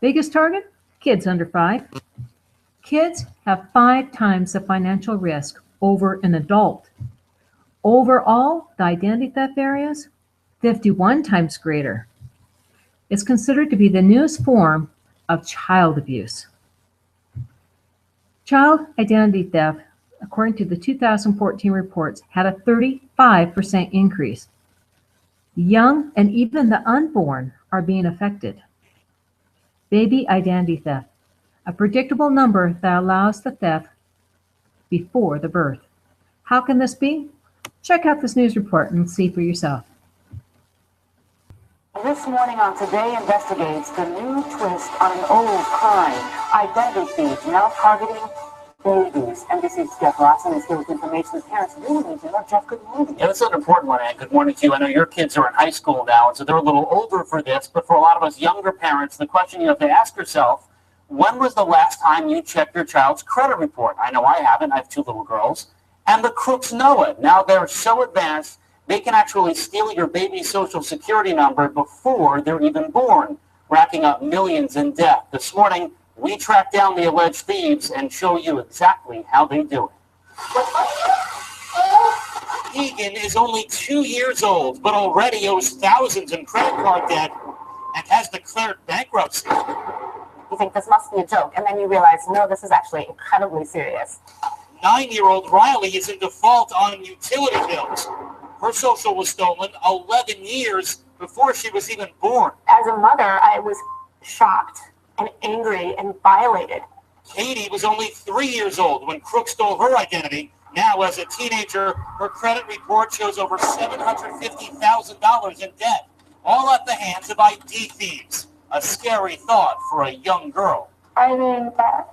Biggest target? Kids under 5. Kids have 5 times the financial risk over an adult. Overall, the identity theft areas, 51 times greater. It's considered to be the newest form of child abuse. Child identity theft, according to the 2014 reports, had a 35% increase. The young and even the unborn are being affected. Baby identity theft, a predictable number that allows the theft before the birth. How can this be? Check out this news report and see for yourself. This morning on Today Investigates, the new twist on an old crime, identity thieves now targeting babies. NBC's Jeff Lawson is here with information parents really need to know. Jeff, good morning. Yeah, this is an important one, Ann. Good morning to you. I know your kids are in high school now, and so they're a little older for this, but for a lot of us younger parents, the question you have to ask yourself, when was the last time you checked your child's credit report? I know I haven't. I have 2 little girls. And the crooks know it. Now they're so advanced, they can actually steal your baby's social security number before they're even born, racking up millions in debt. This morning, we track down the alleged thieves and show you exactly how they do it. Egan is only 2 years old, but already owes thousands in credit card debt and has declared bankruptcy. You think this must be a joke, and then you realize, no, this is actually incredibly serious. 9-year-old Riley is in default on utility bills. Her social was stolen 11 years before she was even born. As a mother, I was shocked and angry and violated. Katie was only 3 years old when crooks stole her identity. Now, as a teenager, her credit report shows over $750,000 in debt, all at the hands of ID thieves. A scary thought for a young girl. I mean that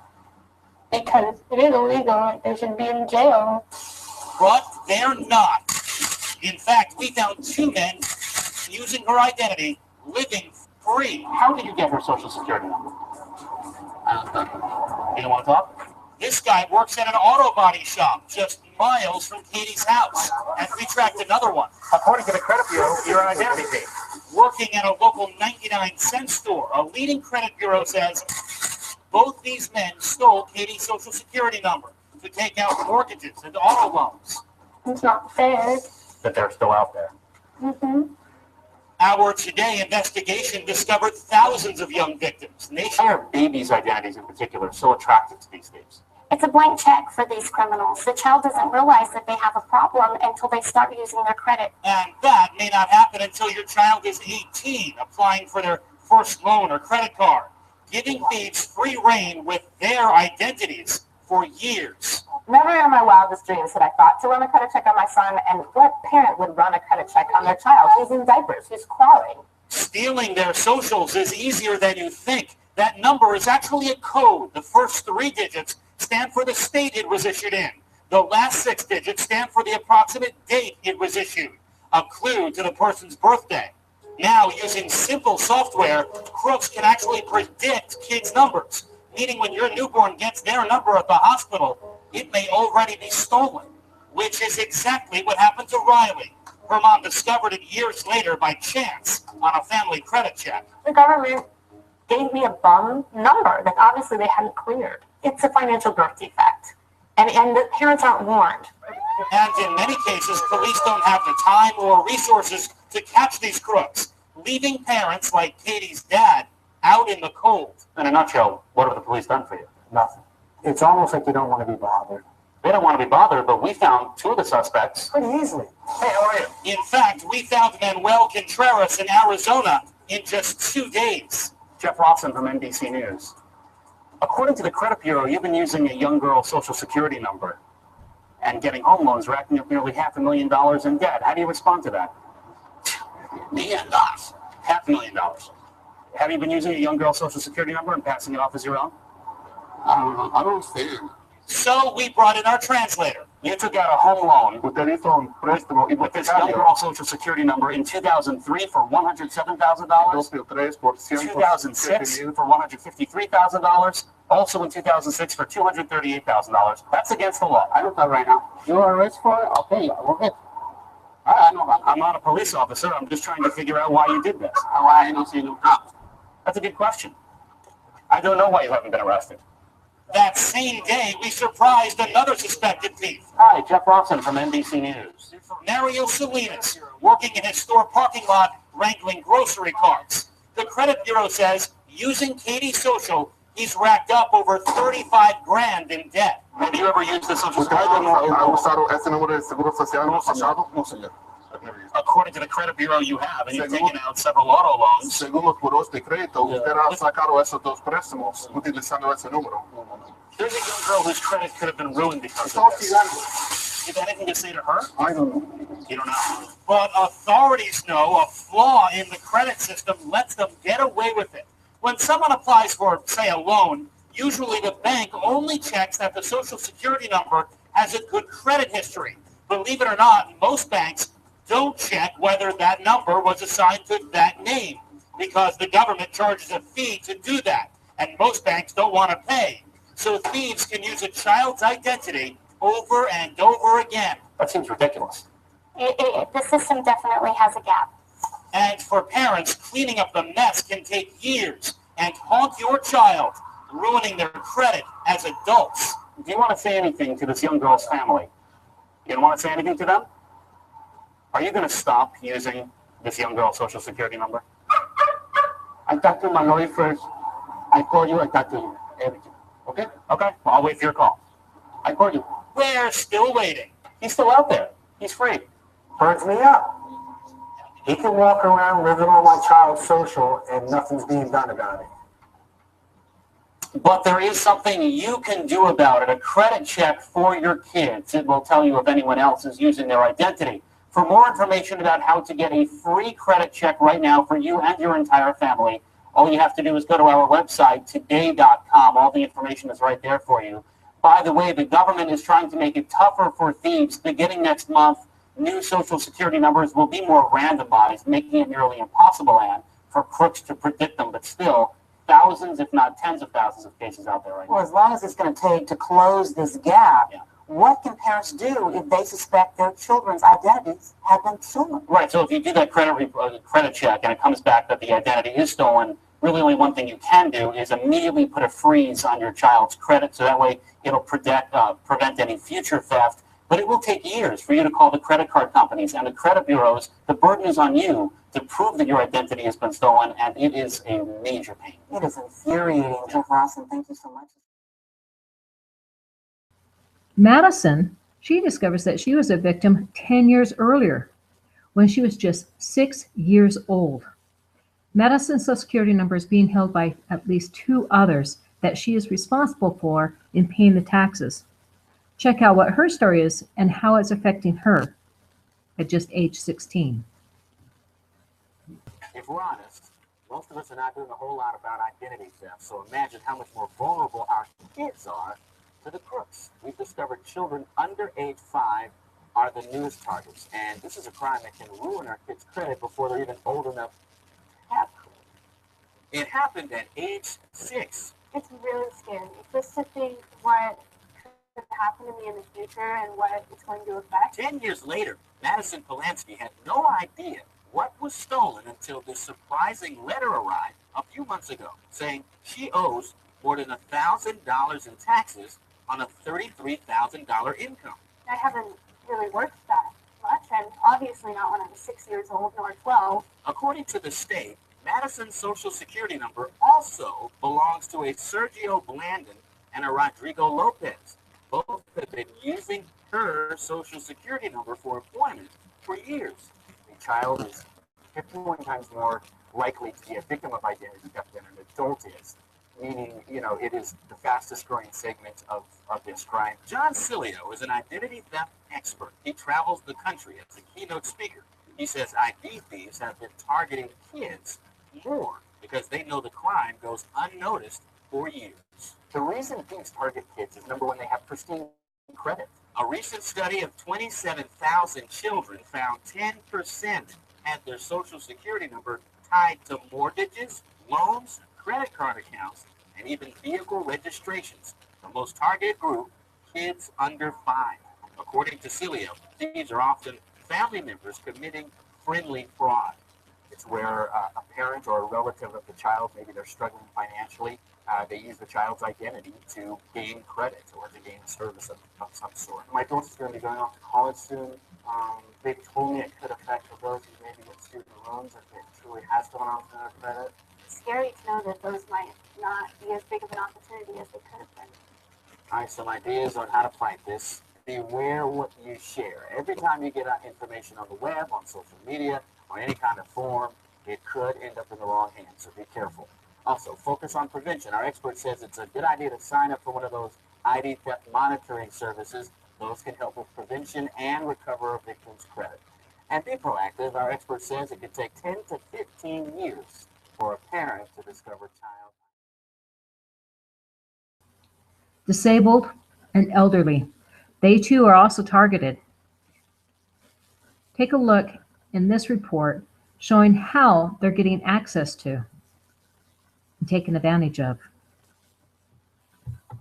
because it is illegal, they should be in jail. But they're not. In fact, we found 2 men using her identity, living free. How did you get her social security number? You don't want to talk? This guy works at an auto body shop just miles from Katie's house, and we tracked another one. According to the credit bureau, you're an identity thief. Working at a local 99-cent store, a leading credit bureau says both these men stole Katie's social security number to take out mortgages and auto loans. It's not fair. But they're still out there. Mm-hmm. Our Today investigation discovered thousands of young victims. Why are babies' identities in particular so attractive to these thieves? It's a blank check for these criminals. The child doesn't realize that they have a problem until they start using their credit. And that may not happen until your child is 18, applying for their first loan or credit card, giving thieves free rein with their identities for years. Never in my wildest dreams had I thought to run a credit check on my son, and what parent would run a credit check on their child? He's in diapers, he's crawling. Stealing their socials is easier than you think. That number is actually a code. The first 3 digits stand for the state it was issued in. The last 6 digits stand for the approximate date it was issued, a clue to the person's birthday. Now, using simple software, crooks can actually predict kids' numbers, meaning when your newborn gets their number at the hospital, it may already be stolen, which is exactly what happened to Riley. Her mom discovered it years later by chance on a family credit check. The government gave me a bum number that obviously they hadn't cleared. It's a financial birth defect, and the parents aren't warned. And in many cases, police don't have the time or resources to catch these crooks, leaving parents like Katie's dad out in the cold. In a nutshell, what have the police done for you? Nothing. It's almost like they don't want to be bothered. They don't want to be bothered, but we found 2 of the suspects. Pretty easily. Hey, how are you? In fact, we found Manuel Contreras in Arizona in just 2 days. Jeff Lawson from NBC News. According to the credit bureau, you've been using a young girl's social security number and getting home loans, racking up nearly $500,000 in debt. How do you respond to that? Me and us. $500,000. Have you been using a young girl's social security number and passing it off as your own? I don't understand. So we brought in our translator. You took out a home loan with this young girl's social security number in 2003 for $107,000, 2006 for $153,000, also in 2006 for $238,000. That's against the law. I know that right now. You are arrested for it? I'll pay you. We'll get. I know that. I'm not a police officer. I'm just trying to figure out why you did this. Why I don't see no cops. That's a good question. I don't know why you haven't been arrested. That same day, we surprised another suspected thief. Hi, Jeff Lawson from NBC News. Mario Salinas, working in his store parking lot, wrangling grocery carts. The credit bureau says, using Katie Social, he's racked up over 35 grand in debt. Have you ever used the Social ¿Usted Security number? ha usado ese número de seguro social en el pasado? No, señor. I've never used it. According to the credit bureau, you have, and you've taken out several auto loans. Según los buros de crédito, usted ha sacado esos dos préstamos utilizando ese número. There's a young girl whose credit could have been ruined because Está of this. hostigando. You have anything to say to her? I don't know. You don't know. But authorities know a flaw in the credit system lets them get away with it. When someone applies for, say, a loan, usually the bank only checks that the Social Security number has a good credit history. Believe it or not, most banks don't check whether that number was assigned to that name because the government charges a fee to do that, and most banks don't want to pay. So thieves can use a child's identity over and over again. That seems ridiculous. The system definitely has a gap. And for parents, cleaning up the mess can take years and haunt your child, ruining their credit as adults. Do you want to say anything to this young girl's family? You don't want to say anything to them? Are you going to stop using this young girl's Social Security number? I talked to my lawyer first. I call you, I talk to you. Everything. Okay? Okay. Well, I'll wait for your call. I call you. We're still waiting. He's still out there. He's free. Burns me up. He can walk around living on my child's social and nothing's being done about it. But there is something you can do about it, a credit check for your kids. It will tell you if anyone else is using their identity. For more information about how to get a free credit check right now for you and your entire family, all you have to do is go to our website, today.com. All the information is right there for you. By the way, the government is trying to make it tougher for thieves. Beginning next month, new Social Security numbers will be more randomized, making it nearly impossible, Anne, for crooks to predict them. But still, thousands, if not tens of thousands of cases out there right now. Well, as long as it's going to take to close this gap, Yeah. what can parents do if they suspect their children's identities have been stolen? Right, so if you do that credit check and it comes back that the identity is stolen, really only one thing you can do is immediately put a freeze on your child's credit, so that way it'll prevent any future theft. But it will take years for you to call the credit card companies and the credit bureaus. The burden is on you to prove that your identity has been stolen, and it is a major pain. It is infuriating, Jeff Lawson. Thank you so much. Madison, she discovers that she was a victim 10 years earlier when she was just 6 years old. Madison's Social Security number is being held by at least 2 others that she is responsible for in paying the taxes. Check out what her story is and how it's affecting her at just age 16. If we're honest, most of us are not doing a whole lot about identity theft, so imagine how much more vulnerable our kids are to the crooks. We've discovered children under age 5 are the newest targets, and this is a crime that can ruin our kids' credit before they're even old enough to have credit. It happened at age 6. It's really scary. Just to think what could happen to me in the future and what it's going to affect. 10 years later, Madison Polanski had no idea what was stolen until this surprising letter arrived a few months ago saying she owes more than $1,000 in taxes on a $33,000 income. I haven't really worked that much, and obviously not when I was 6 years old nor 12. According to the state, Madison's Social Security number also belongs to a Sergio Blandon and a Rodrigo Lopez. Both have been using her Social Security number for employment for years. A child is 51 times more likely to be a victim of identity theft than an adult is, meaning, it is the fastest growing segment of this crime. John Cilio is an identity theft expert. He travels the country as a keynote speaker. He says ID thieves have been targeting kids more because they know the crime goes unnoticed for years. The reason thieves target kids is, number one, they have pristine credit. A recent study of 27,000 children found 10% had their Social Security number tied to mortgages, loans, credit card accounts, and even vehicle registrations. The most targeted group, kids under 5. According to Cilio, these are often family members committing friendly fraud. It's where a parent or a relative of the child, maybe they're struggling financially, They use the child's identity to gain credit or to gain service of some sort. My daughter's going to be going off to college soon. They told me it could affect her ability to maybe get student loans if it truly has gone off to her credit. It's scary to know that those might not be as big of an opportunity as they could have been. All right, some ideas on how to fight this. Beware what you share. Every time you get information on the web, on social media, or any kind of form, it could end up in the wrong hands, so be careful. Also, focus on prevention. Our expert says it's a good idea to sign up for one of those ID theft monitoring services. Those can help with prevention and recover a victim's credit. And be proactive. Our expert says it could take 10 to 15 years for a parent to discover child. Disabled and elderly. They too are also targeted. Take a look in this report showing how they're getting access to and taken advantage of.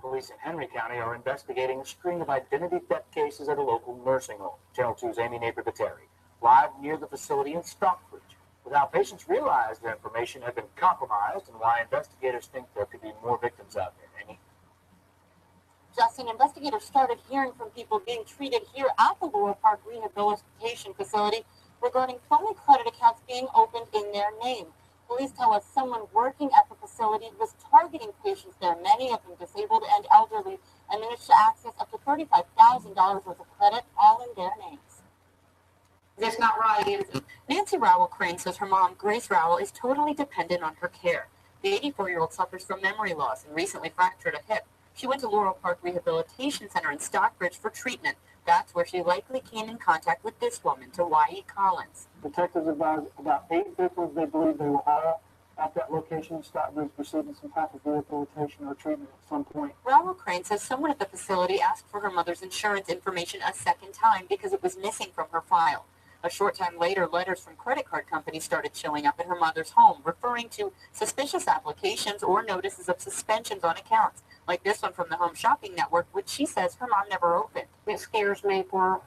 Police in Henry County are investigating a string of identity theft cases at a local nursing home. Channel 2's Amy Napier-Bateri, live near the facility in Stockbridge, with how patients realized their information had been compromised and why investigators think there could be more victims out there. Amy? Justin, investigators started hearing from people being treated here at the Laurel Park Rehabilitation Facility regarding phony credit accounts being opened in their name. Police tell us someone working at the facility was targeting patients there, many of them disabled and elderly, and managed to access up to $35,000 worth of credit, all in their names. That's not right, is it? Nancy Rowell Crane says her mom, Grace Rowell, is totally dependent on her care. The 84-year-old suffers from memory loss and recently fractured a hip. She went to Laurel Park Rehabilitation Center in Stockbridge for treatment. That's where she likely came in contact with this woman, Tawai Collins. Detectives advised about 8 victims they believe they were all at that location in Stockbridge receiving some type of rehabilitation or treatment at some point. Rowell Crane says someone at the facility asked for her mother's insurance information a second time because it was missing from her file. A short time later, letters from credit card companies started showing up in her mother's home, referring to suspicious applications or notices of suspensions on accounts, like this one from the Home Shopping Network, which she says her mom never opened. It scares me for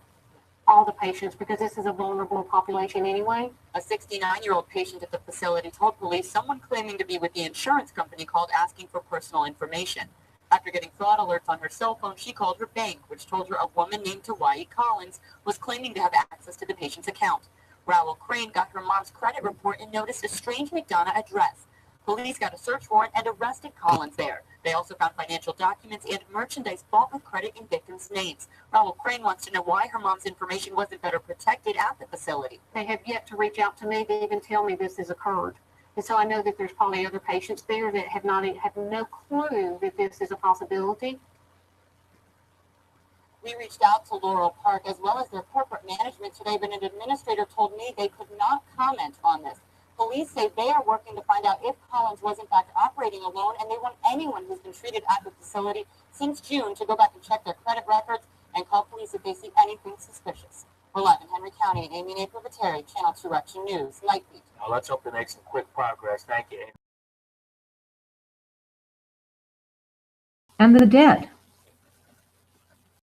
all the patients because this is a vulnerable population anyway. A 69-year-old patient at the facility told police someone claiming to be with the insurance company called asking for personal information. After getting fraud alerts on her cell phone, she called her bank, which told her a woman named Tawai Collins was claiming to have access to the patient's account. Rowell Crane got her mom's credit report and noticed a strange McDonough address. Police got a search warrant and arrested Collins there. They also found financial documents and merchandise bought with credit in victims' names. Rowell Crane wants to know why her mom's information wasn't better protected at the facility. They have yet to reach out to me to even tell me this has occurred. And so I know that there's probably other patients there that have no clue that this is a possibility. We reached out to Laurel Park as well as their corporate management today, but an administrator told me they could not comment on this. Police say they are working to find out if Collins was in fact operating alone, and they want anyone who's been treated at the facility since June to go back and check their credit records and call police if they see anything suspicious. We're live in Henry County. Amy Napier-Bateri, Channel 2 Action News, Night Beat. Now let's hope to make some quick progress. Thank you, Amy. And the dead.